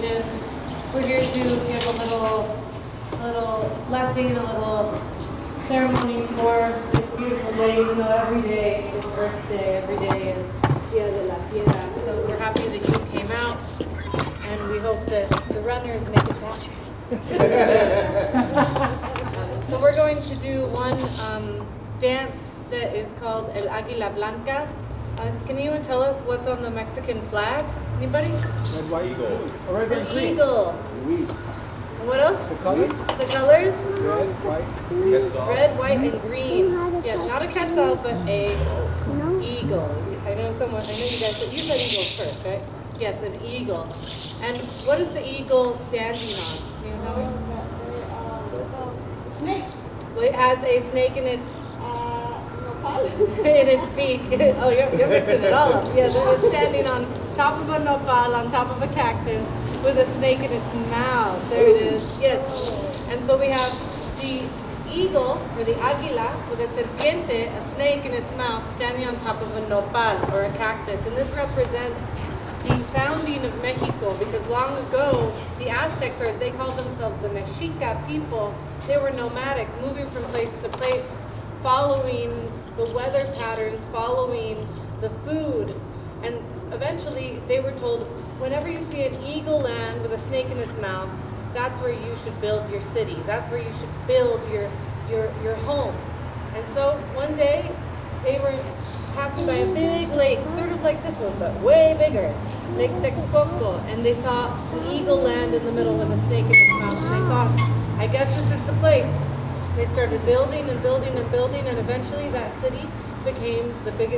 traditions. We're here to give a little blessing, a little ceremony for this beautiful day, even though every day is Earth Day, every day is Dia de la Tierra. So we're happy that you came out, and we hope that the runners make it back. So we're going to do one dance that is called El Águila Blanca. Can anyone tell us what's on the Mexican flag? Anybody? Red, white, eagle. Red, An green. eagle. Green. And what else? The color? The colors? Red, white, green. Red, white, and green. Yes, not a quetzal, but a eagle. I know you guys said, you said eagle first, right? Yes, an eagle. And what is the eagle standing on? Can you tell me? Snake. Well, it has a snake in its in its beak. Oh, you're mixing it all up. Yes, it's standing on top of a nopal, on top of a cactus, with a snake in its mouth. There it is. Yes. And so we have the eagle, or the águila, with a serpiente, a snake in its mouth, standing on top of a nopal, or a cactus. And this represents the founding of Mexico, because long ago, the Aztecs, or as they called themselves, the Mexica people, they were nomadic, moving from place to place, following the weather patterns, following the food. And eventually they were told, whenever you see an eagle land with a snake in its mouth, that's where you should build your city. That's where you should build your home. And so one day they were passing by a big lake, sort of like this one, but way bigger, Lake Texcoco, and they saw an eagle land in the middle with a snake in its mouth, and they thought, I guess this is the place. They started building and building and building, and eventually that city became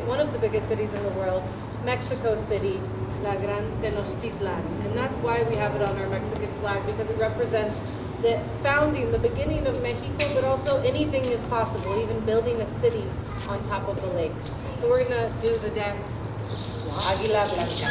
one of the biggest cities in the world, Mexico City, La Gran Tenochtitlan. And that's why we have it on our Mexican flag, because it represents the founding, the beginning of Mexico, but also anything is possible, even building a city on top of the lake. So we're going to do the dance, Águila Blanca.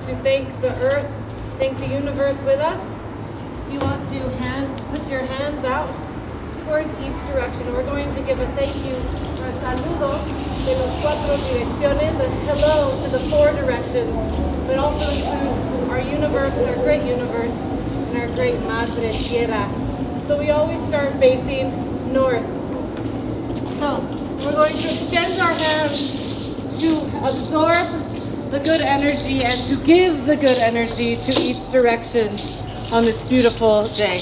To thank the earth, thank the universe with us. You want to put your hands out towards each direction. We're going to give a thank you, a saludo de los cuatro direcciones, a hello to the four directions, but also to our universe, our great universe, and our great Madre Tierra. So we always start facing north. So we're going to extend our hands to absorb the good energy and to give the good energy to each direction on this beautiful day.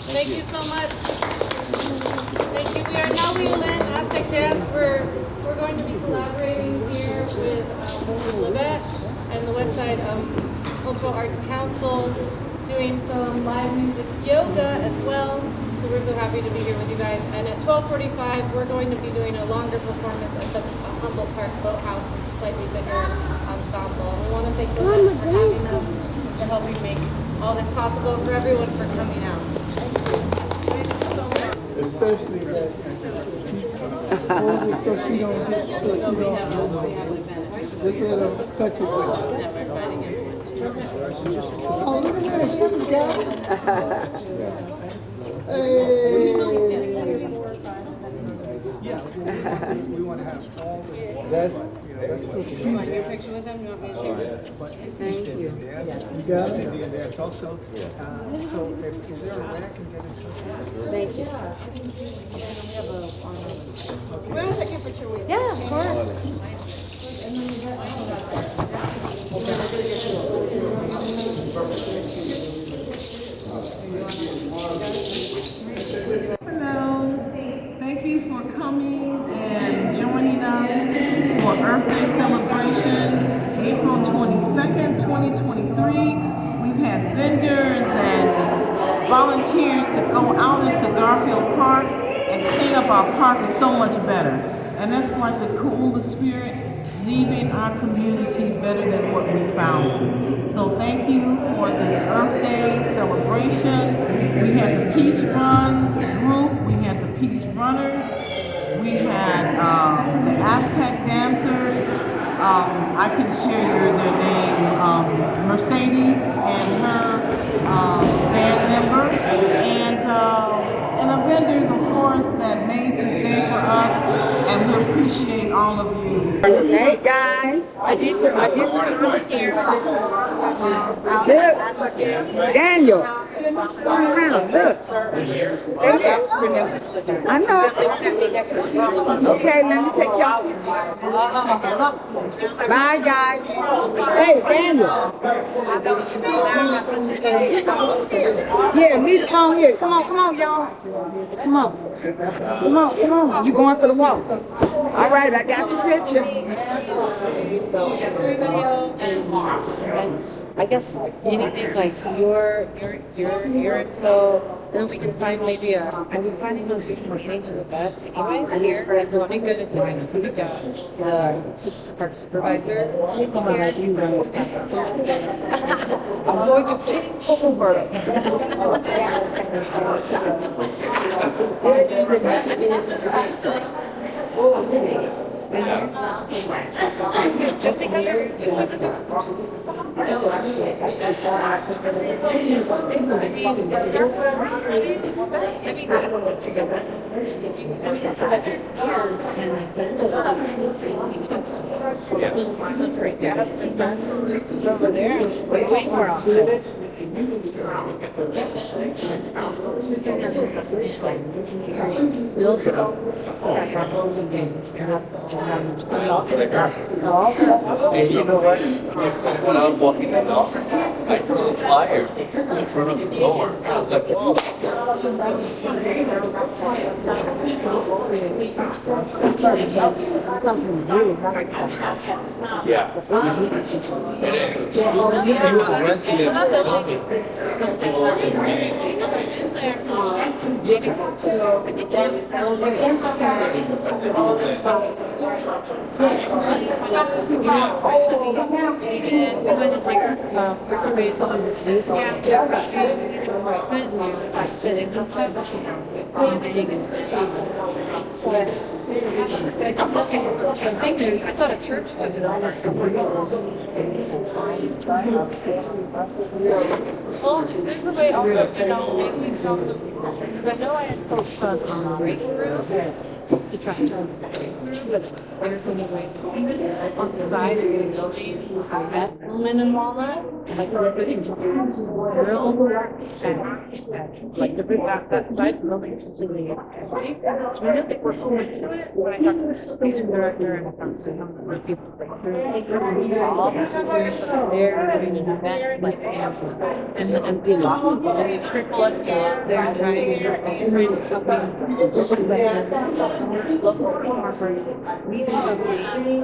Thank you so much. Thank you. We are now Wheelin Aztec Dance. We're going to be collaborating here with Libet and the Westside Cultural Arts Council, doing some live music yoga as well. So we're so happy to be here with you guys. And at 12:45, we're going to be doing a longer performance at the Humboldt Park Boathouse with a slightly bigger ensemble. And we want to thank Libet for having us, for helping make all this possible, for everyone for coming out. Especially that. So she don't. Just let her touch it with you. Oh, look at her. She's got it. Hey. We want to have all that's You want your picture with them? You want me to share it? Thank you. You got it? There's also, so if there a rack and get in touch with Thank you. We're gonna take a picture with you. Yeah, of course. Hello. Thank you for coming and joining us for Earth Day celebration, April 22nd, 2023. We've had vendors and volunteers to go out into Garfield Park and clean up our park is so much better. And that's like the cool spirit, leaving our community better than what we found it. So thank you for this Earth Day celebration. We had the Peace Run group, we had the Peace Runners, we had the Aztec dancers. I can share their name, Mercedes and her band member, and the vendors, of course, that made this day for us, and we appreciate all of you. Hey guys, I did the here. Look, Daniel, turn around, look. I know. Okay, let me take y'all. Bye guys. Hey Daniel. Yeah, Lisa, come on here. Come on, y'all. Come on. You going for the walk? All right, I got your picture. Video and I guess anything like your info, then we can find maybe I was planning on doing a meeting with the vet anyways here, and it's only good if I just the park supervisor here. I'm going to take over. Just because they're over there and she's like, wait more often. And you know what? When I was walking the dog, I saw a flyer in front of the door. And I was like, whoa. Yeah. And he was resting there for something. For his meeting. I thought a church did it all. Well, there's a way also to know, maybe we can also, because I know I had folks on the breakthrough to try to breakthrough, but there's any way on the side of the building at Pullman and Walnut. like real, like the big that side really really interesting. I don't think we're open to it. When I talked to the station director and I talked to some of the people they're all there doing an event like and the local and the triple up there and trying to local farmers need something there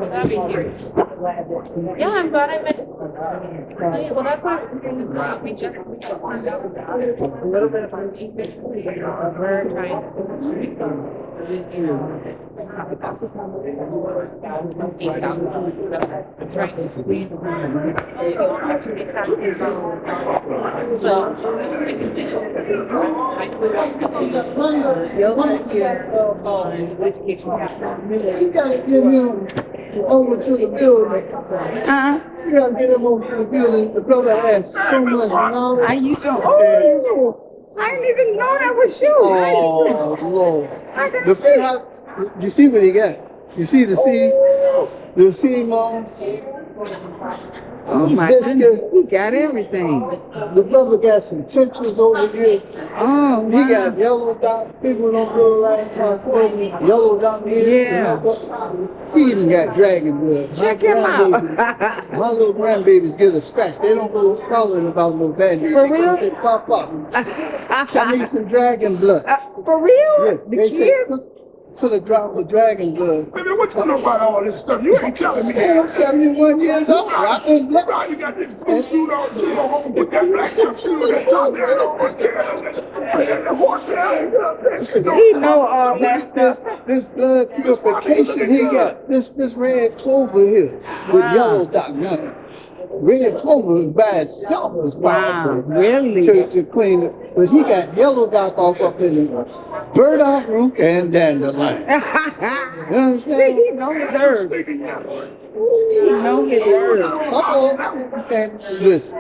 that'd be curious. Yeah, I'm glad I missed. Well, that's why we just found out a little bit about Egypt. We're trying to, this I'm trying to squeeze. So, You gotta get him over to the building. You gotta get him over to the building. The brother has so much knowledge. How you doing? Oh, I didn't even know that was you. Oh, Lord. I didn't see. You see what he got? You see the seed? The seed mom? Oh my biscuit. goodness, he got everything. The brother got some tensions over here. Oh, wow. He got yellow dot. People don't realize how important yellow dot is. Yeah. He even got dragon blood. Check him out. My little grandbabies get a scratch. They don't go calling about no band-aid. For They real? say, Papa, I need some dragon blood. For real? Yeah, The they say, kids? put a drop of dragon blood. Baby, what you know about all this stuff? You ain't telling me. Hey, I'm 71 years old. I've been blood. Right, you got this blue suit on, you go home with that black jumpsuit on that top there, and all what's there, and the horse there. He know all that stuff. This blood purification he got. This red clover here with Wow. yellow dot. Now, red clover by itself is Wow, powerful really? to clean it. But he got yellow dot off up in it. Burdock root and dandelion. You See, understand? he know his herbs. He know his herbs. Uh-oh. And listen.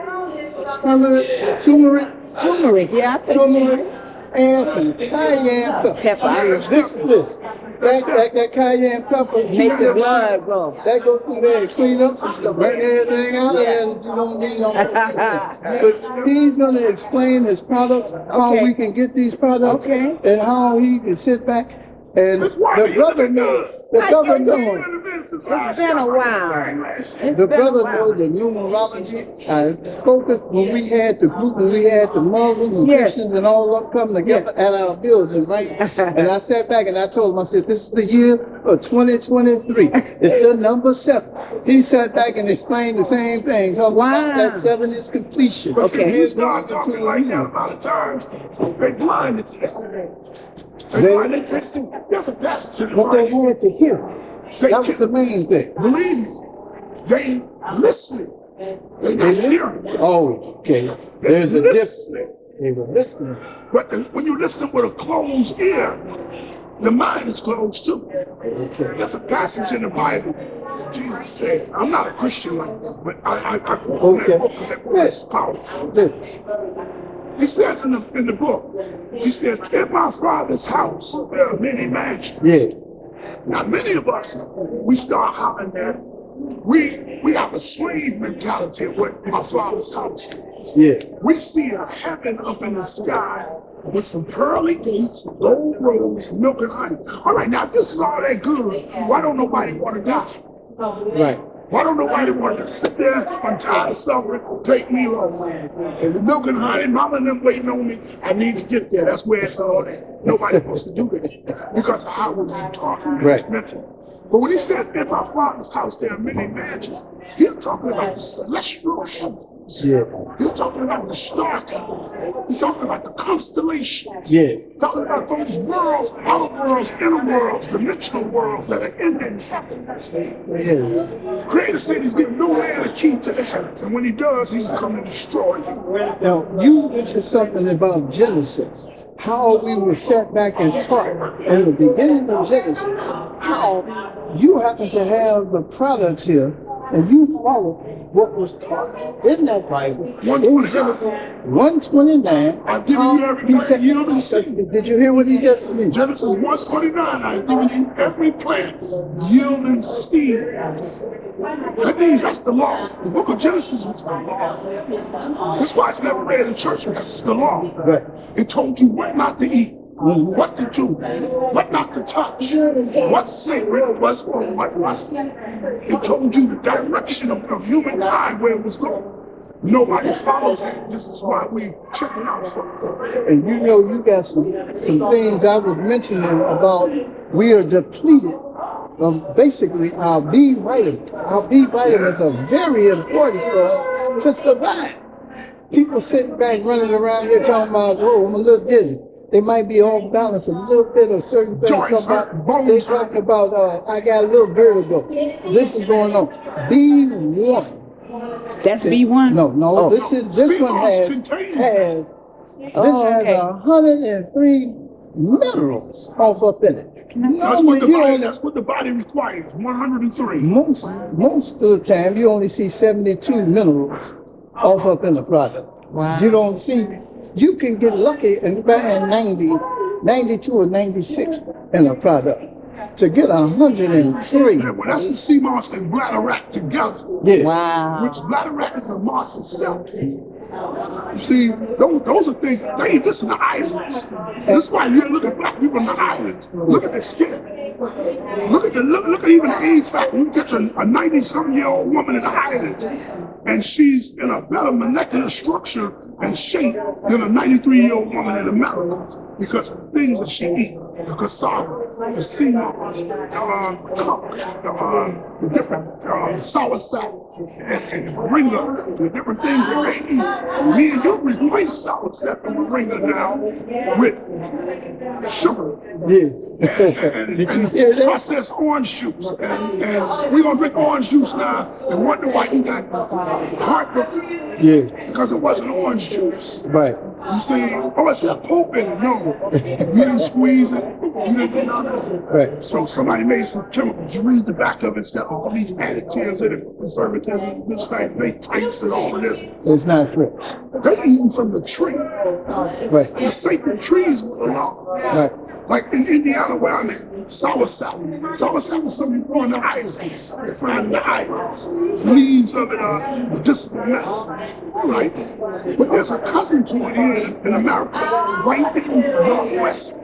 Turmeric, Turmeric, yeah, I take turmeric, turmeric. and some cayenne pepper. Pepper. This. That cayenne pepper. Make the blood go. That go through there and clean up some stuff, burn everything out of there that you don't need on But he's gonna explain his products, how Okay. we can get these products, Okay. and how he can sit back and That's why the he brother look at knows. us. The I brother think knows. It's been a while. It's The been a brother while. knows the numerology. I spoke it when we had the group, when we had the Muslims and Yes. Christians and all of them coming together at our building, right? And I sat back and I told him, I said, this is the year of 2023. It's the number 7. He sat back and explained the same thing, talking Wow. about that 7 is completion. But see, Okay. you start talking like that a lot of times, they blinded to that. They They- blinded to see, there's a passage in the What they Bible. had to hear. They That was can't- the main thing. Believe me, they ain't listening. They not hearing. Oh, okay. There's a difference. Listening. They were listening. But when you listen with a closed ear, the mind is closed too. Okay. There's a passage in the Bible. Jesus said, I'm not a Christian like that, but I quote Okay. that book because that book is powerful. Listen. He says in the book, he says, in my father's house, there are many mansions. Yeah. Now, many of us, we start hollering that we have a slave mentality of what my father's house is. Yeah. We see a heaven up in the sky with some pearly gates, gold roads, milk and honey. All right, now, if this is all that good, why don't nobody want to die? Right. Why don't nobody want to sit there? I'm tired of suffering. Take me, Lord. And the milk and honey, mama and them waiting on me. I need to get there. That's where it's all at. Nobody wants to do that because of how we've been taught. Right. But when he says, in my father's house, there are many mansions, he's talking about the celestial heavens. Yeah. He's talking about the star heavens. He's talking about the constellations. Yeah. Talking about those worlds, outer worlds, inner worlds, dimensional worlds that are in the heavens. Yeah. The Creator said he's giving no man a key to the heavens, and when he does, he can come and destroy you. Now, you mentioned something about Genesis, how we were sat back and taught in the beginning of Genesis, how you happen to have the products here, and you follow what was taught in that Bible. In 129. Genesis 129. I've given you every plant yield and seed. Did you hear what he just mentioned? Genesis 129, I've given you every plant yielding seed. That means that's the law. The book of Genesis was the law. That's why it's never read in church, because it's the law. Right. It told you what not to eat, what to do, what not to touch, what's sacred, what's wrong, what wasn't. It told you the direction of humankind, where it was going. Nobody follows it. This is why we checking out from. And you know, you got some things I was mentioning about we are depleted of basically our B vitamins. Our B vitamins are very important for us to survive. People sitting back running around here talking about, oh, I'm a little dizzy. They might be off balance a little bit of certain things. Joints hurt, They're bones talking about, I got a little vertigo. This is going on. B1. That's B1? No, Oh. this one has contains okay. 103 minerals off up in it. That's what the body, that's what the body requires, 103. Most of the time, you only see 72 minerals off up in the product. Wow. You don't see, you can get lucky and find 92 or 96 in a product. To get 103. Yeah, well, that's the sea moss and bladderwrack together. Yeah. Wow. Which bladderwrack is a moss itself. You see, those are things, they exist in the islands. That's why you look at black people in the islands. Look at their skin. Look at even the age factor. You get a 90-something-year-old woman in the islands, and she's in a better molecular structure and shape than a 93-year-old woman in America because of the things that she eats. The cassava, the sea moss, the different sour sap, and the moringa, and the different things that they eat. Me and you replace sour sap and moringa now with sugar. Yeah. And Did you hear that? processed orange juice. And we're going to drink orange juice now and wonder why he got heartburn. Yeah. Because it wasn't orange juice. Right. You see, oh, it's got pulp in it. No, you didn't squeeze it. You didn't do none of that. Right. So somebody made some chemicals. You read the back of it, it's got all these additives in it for preservatives and this like nitrates and all of this. It's not fresh. They eating from the tree. Right. The sacred trees were along. Right. Like in Indiana where I'm at, soursop. Soursop is something you grow in the islands. They find in the islands. The leaves of it are medicinal medicine, right? But there's a cousin to it here in America, right in Northwest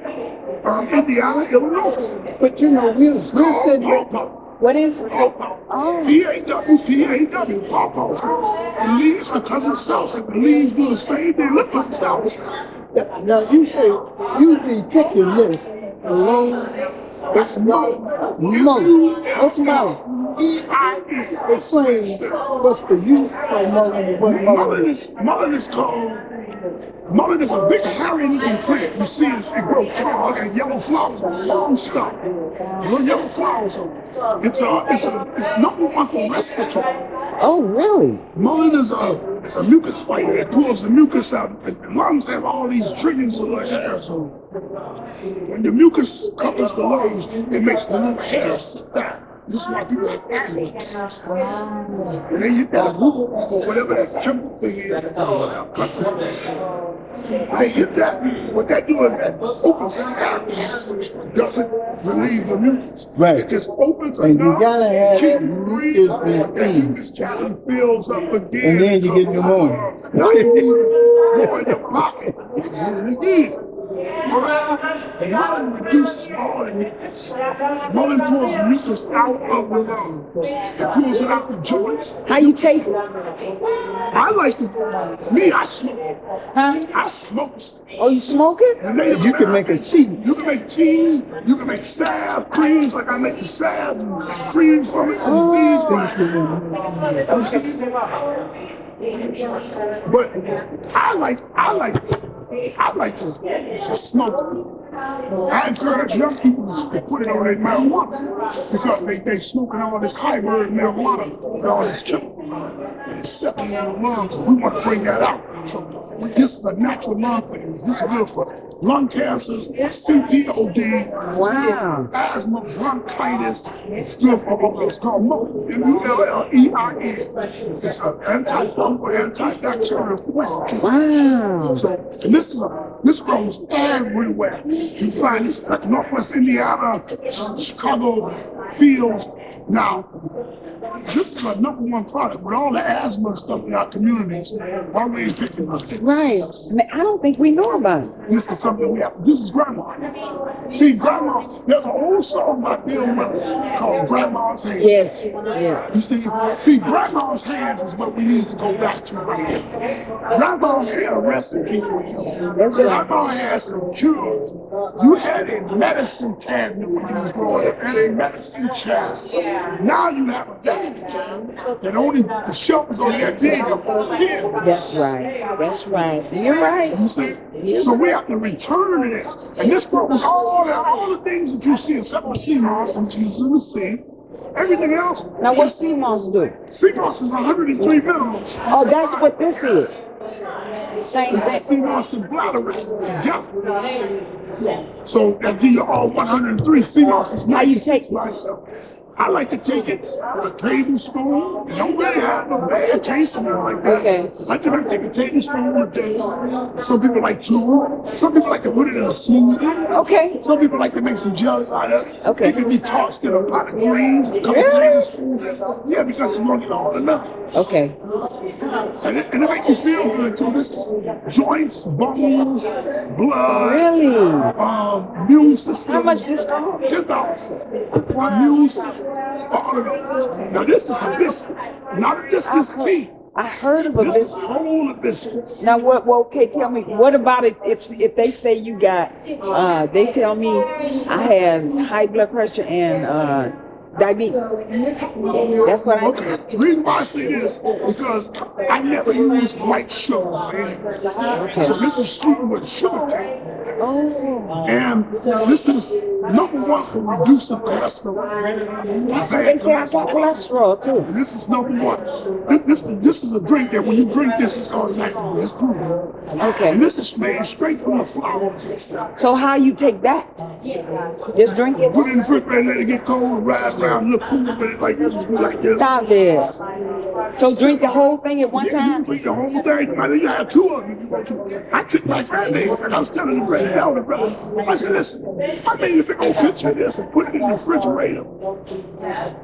Indiana, Illinois. But you know, we It's called said pawpaw. What is? Pawpaw. Oh. P-A-W, pawpaw fruit. The leaves, the cousin of soursop. The leaves do the same thing, look like soursop. now you say you pick your list alone. That's mullet. Mullet. What's mullet? E-I-E. Explain what's the use of mullet and what mullet is. Mullet is called. Mullet is a big hairy looking plant. You see it grows tall and yellow flowers, long stalk, little yellow flowers on it. It's number one for respiratory. Oh, really? Mullet is a mucus fighter. It pulls the mucus out. The lungs have all these trillions of little hairs on them. When the mucus covers the lungs, it makes the little hairs sit down. This is why people have asthma. And they hit that or whatever that chemical thing is. When they hit that, what that does is that opens an air passage. It doesn't relieve the mucus. Right. It just opens And you enough gotta have keep that you mucus breathing, but that being mucus cavity fills up again. And then you get covers pneumonia. the lungs. Now you need to go in your pocket and hit it again. Mullet reduces all the mucus. Mullet pulls the mucus out of the lungs. It pulls it out the joints. How you taste it? I like it. Me, I smoke it. Huh? I smoke it. Oh, you smoke it? The Native You can make a tea. You can make tea. You can make salve, creams, like I make the salve and creams from it, from the bees. You see? But I like to smoke it. I encourage young people to put it on their marijuana because they smoking all this hybrid marijuana with all this chemicals and it's settling in the lungs. And we want to bring that out. So this is a natural lung thing. This is good for lung cancers, CPOD, Wow. asthma, bronchitis. It's good for it's called Mulleii. It's an antifungal, antibacterial plant. Wow. So, and this grows everywhere. You find this like Northwest Indiana, Chicago fields. Now, this is our #1 product with all the asthma and stuff in our communities. Why we ain't picking up this? Right. I don't think we know about it. This is something we have. This is grandma. See, grandma, there's an old song by Bill Withers called Grandma's Hands. Yes. Yeah. You see, grandma's hands is what we need to go back to right now. Grandma had a recipe for you. That's right. Grandma had some cures. You had a medicine cabinet when you was growing up and a medicine chest. Now you have a medicine cabinet that only the shelf is on there big to hold in. That's right. That's right. You're right. You see? So we have to return to this. And this grows all the things that you see except for sea moss, which is in the sea. Everything else. Now, what sea moss do? Sea moss is 103 minerals. Oh, that's what this is. Same It's thing. sea moss and bladderwrack together. So that give you all 103. Sea moss is How you 96 take by itself. I like to take it a tablespoon. It don't really have no bad taste in it like that. Okay. I think I take a tablespoon a day. Some people like 2. Some people like to put it in a smoothie. Okay. Some people like to make some jelly out of it. Okay. It can be tossed in a pot of greens, a couple Really? tablespoons. Yeah, because you're gonna get all the minerals. Okay. And it makes you feel good too. This is joints, bones, blood, Really? immune system. How much this cost? $10. Immune system, all of those. Now this is hibiscus, not hibiscus tea. I heard of a This is bit. whole hibiscus. Now, what? Well, okay, tell me. What about if they say you got? They tell me I have high blood pressure and diabetes. That's what I. Okay, the reason why I say this because I never use white sugar for anything. So this is sweetened with sugar cane. Oh. And this is #1 for reducing cholesterol. They say I got cholesterol too. This is #1. This is a drink that when you drink this, it's automatic. It's proven. Okay. And this is made straight from the flowers itself. So how you take that? Just drink it. Put it in the refrigerator, let it get cold, ride around, look cool with it like this, do like this. Stop this. So drink the whole thing at one Yeah, you can time. drink the whole thing. I mean, you have 2 of them if you want to. I took my grandbabies, like I was telling the brother, I said, listen, I made a big old picture of this and put it in the refrigerator.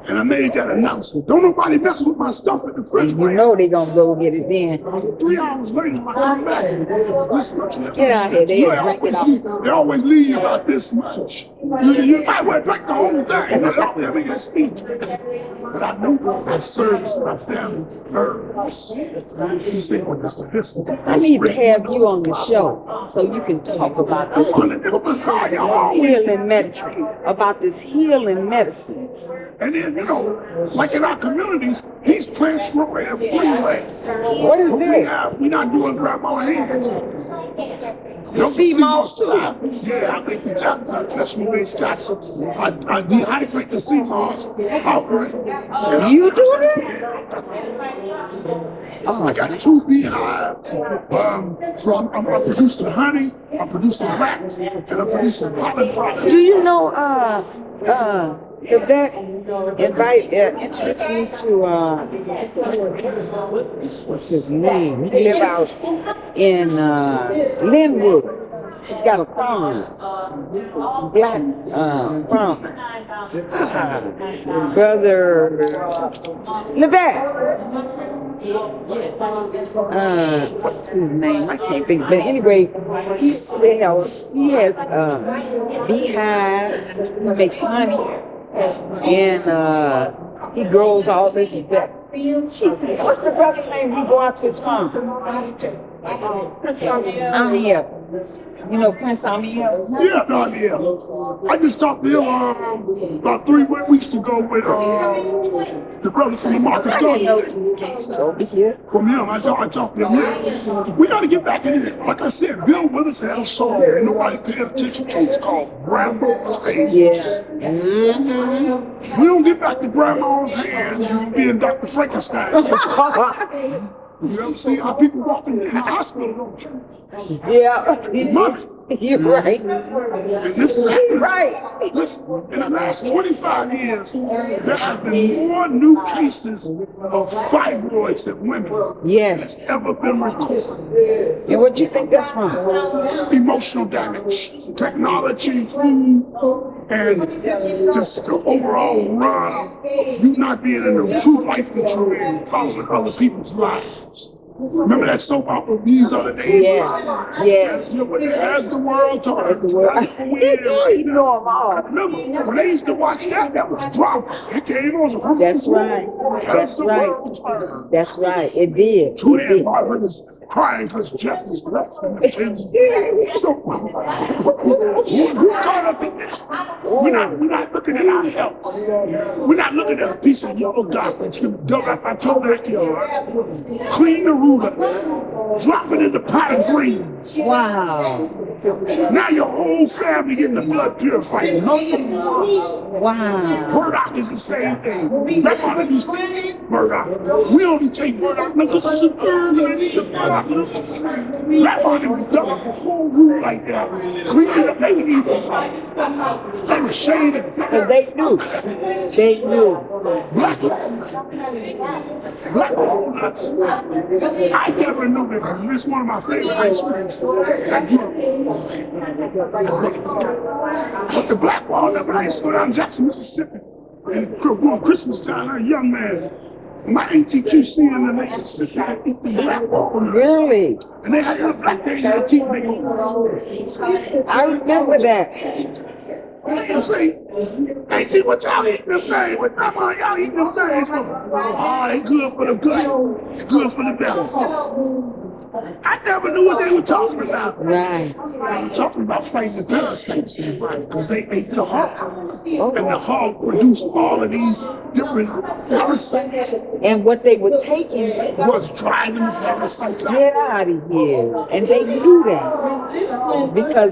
And I made that announcement. Don't nobody mess with my stuff in the You refrigerator. know they gonna go get it then. 3 hours later, when I come back, it was this much left. Get out here, they You drink it they always leave you about this much. You might want to drink the whole thing. They always have a speech. But I know I service my family first. You see, with this business. I need to have you on the show so you can talk about this healing medicine. About this healing medicine. And then, like in our communities, these plants grow everywhere. What is But this? we're not doing grandma hands. No Sea moss too. Yeah, I make the tablets out of vegetable-based capsules. I dehydrate the sea moss, powder it. and You do this? Oh, I got 2 beehives. So I'm producing honey, I'm producing wax, and I'm producing pollen products. do you know if that introduced me to what's his name? He live out in Linwood. He's got a farm, black farm. Brother Levette. What's his name? I can't think. But anyway, he has beehive, he makes honey, and he grows all this. What's the brother's name? We go out to his farm. Amiel. You know Prince Amiel? Yeah, no, yeah. I just talked to him about 3 weeks ago with the brother from the Marcus I didn't know Garden. this was gangster over here. From him, I talked to him. Yeah. We got to get back in it. Like I said, Bill Withers had a song and nobody paid attention to. It's called Grandma's Hands. Yeah. Mm-hmm. We don't get back to Grandma's hands, you'll be in Dr. Frankenstein. You ever see how people walking in the hospital, don't you? Yeah. Money. You're right. And this is You're right. listen, in the last 25 years, there have been more new cases of fibroids in women than Yes. has ever been recorded. And what you think that's from? Emotional damage, technology, food, and just the overall run of you not being in the true life that you're in, following other people's lives. Remember that soap opera, These Are the Days? Yes. Yes. As the world turns, the world- that's the way right You now. know 'em all. Remember, when they used to watch that was drama. It came on. That's right. As That's the right. world turns. That's right. It did. Judy It and did. Margaret is crying because Jeff is left and the kids. So who caught up in that? We're not looking at our health. We're not looking at a piece of yellow dock that's gonna dump out my toe backyard, clean the root of it, drop it in the pot of greens. Wow. Now your whole family getting the blood purified. Wow. Burdock is the same thing. Grandma used to eat burdock. We only take burdock because it's a herb and I need the burdock. Grandma done the whole root like that. Clean it up, make it even. They were shade it. Because they knew. They knew. Black walnuts. I never knew this, and this is one of my favorite ice creams. I grew up. But the black walnut, when I used to go down to Jackson, Mississippi, and during Christmas time, I'm a young man. My ATQC in the Mississippi had eaten black walnuts. Really? And they had the black thing in their teeth, and they go, I remember that. you say, AT, what y'all eating them things? What grandma y'all eating them things for? Oh, they good for the gut. They good for the belly. I never knew what they were talking about. Right. They were talking about fighting the parasites in the body because they ate the hog. And the hog produced all of these different parasites. And what they were taking, Was driving the parasites out. get out of here. And they knew that. Because